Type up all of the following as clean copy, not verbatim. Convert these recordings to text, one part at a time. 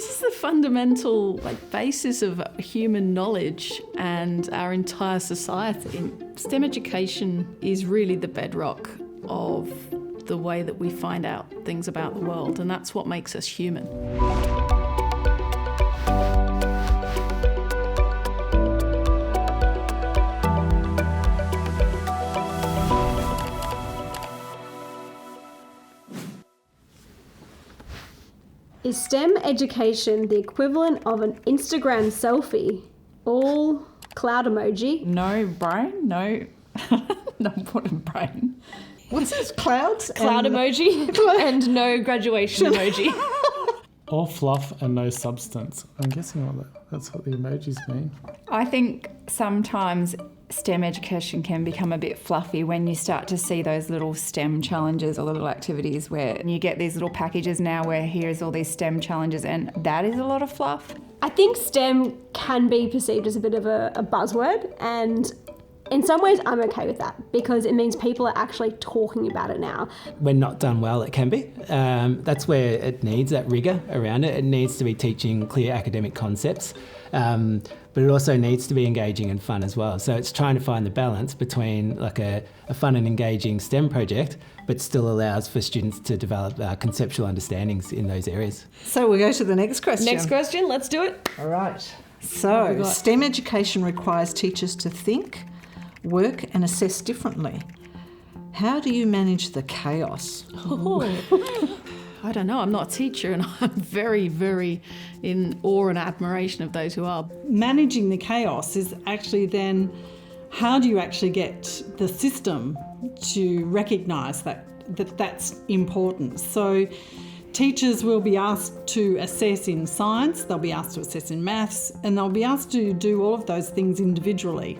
This is the fundamental basis of human knowledge and our entire society. STEM education is really the bedrock of the way that we find out things about the world, and that's what makes us human. Is STEM education the equivalent of an Instagram selfie? All cloud emoji. No brain, no important brain. What's this? Clouds? Cloud emoji and no graduation emoji. All fluff and no substance. I'm guessing that's what the emojis mean. I think sometimes STEM education can become a bit fluffy when you start to see those little STEM challenges or little activities where you get these little packages now where here's all these STEM challenges, and that is a lot of fluff. I think STEM can be perceived as a bit of a buzzword, and in some ways I'm okay with that because it means people are actually talking about it now. When not done well, it can be. That's where it needs that rigour around it. It needs to be teaching clear academic concepts, but it also needs to be engaging and fun as well. So it's trying to find the balance between a fun and engaging STEM project, but still allows for students to develop conceptual understandings in those areas. So we go to the next question. Next question, let's do it. All right. So STEM education requires teachers to think, work and assess differently. How do you manage the chaos? I don't know, I'm not a teacher and I'm very, very in awe and admiration of those who are. Managing the chaos is actually then how do you actually get the system to recognise that's important. So teachers will be asked to assess in science, they'll be asked to assess in maths, and they'll be asked to do all of those things individually.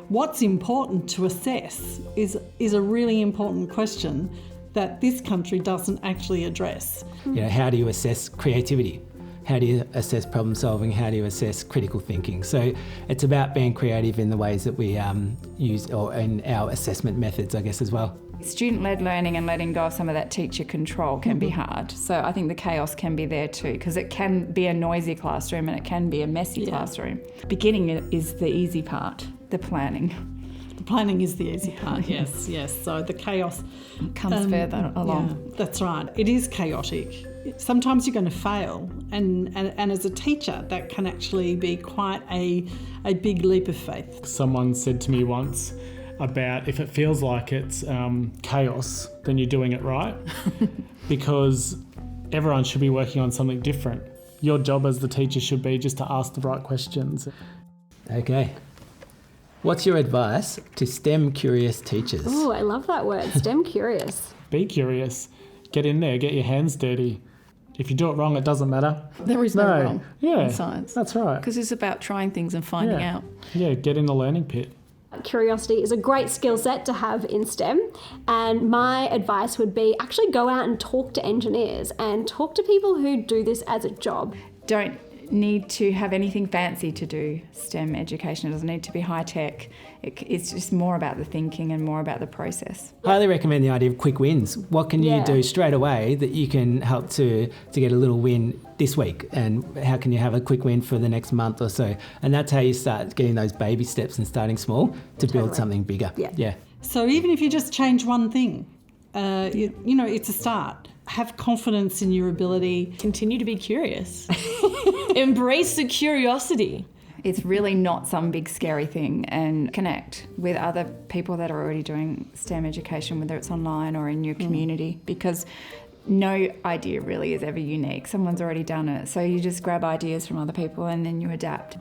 What's important to assess is a really important question that this country doesn't actually address. How do you assess creativity? How do you assess problem solving? How do you assess critical thinking? So it's about being creative in the ways that we use, or in our assessment methods, I guess, as well. Student-led learning and letting go of some of that teacher control can be hard. So I think the chaos can be there too, because it can be a noisy classroom and it can be a messy classroom. Beginning is the easy part, the planning. The planning is the easy part, yes. So the chaos comes further along. Yeah, that's right. It is chaotic. Sometimes you're going to fail, and as a teacher, that can actually be quite a big leap of faith. Someone said to me once about if it feels like it's chaos, then you're doing it right, because everyone should be working on something different. Your job as the teacher should be just to ask the right questions. Okay. What's your advice to STEM curious teachers? Oh, I love that word, STEM curious. Be curious. Get in there, get your hands dirty. If you do it wrong, it doesn't matter. There is no wrong in science. That's right. Because it's about trying things and finding out. Yeah, get in the learning pit. Curiosity is a great skill set to have in STEM, and my advice would be actually go out and talk to engineers and talk to people who do this as a job. Don't need to have anything fancy to do STEM education. It doesn't need to be high tech. It's just more about the thinking and more about the process. Highly recommend the idea of quick wins. What can you do straight away that you can help to get a little win this week, and how can you have a quick win for the next month or so? And that's how you start getting those baby steps and starting small to build something bigger. Yeah. So even if you just change one thing, it's a start. Have confidence in your ability. Continue to be curious. Embrace the curiosity. It's really not some big scary thing, and connect with other people that are already doing STEM education, whether it's online or in your community, because no idea really is ever unique. Someone's already done it. So you just grab ideas from other people and then you adapt.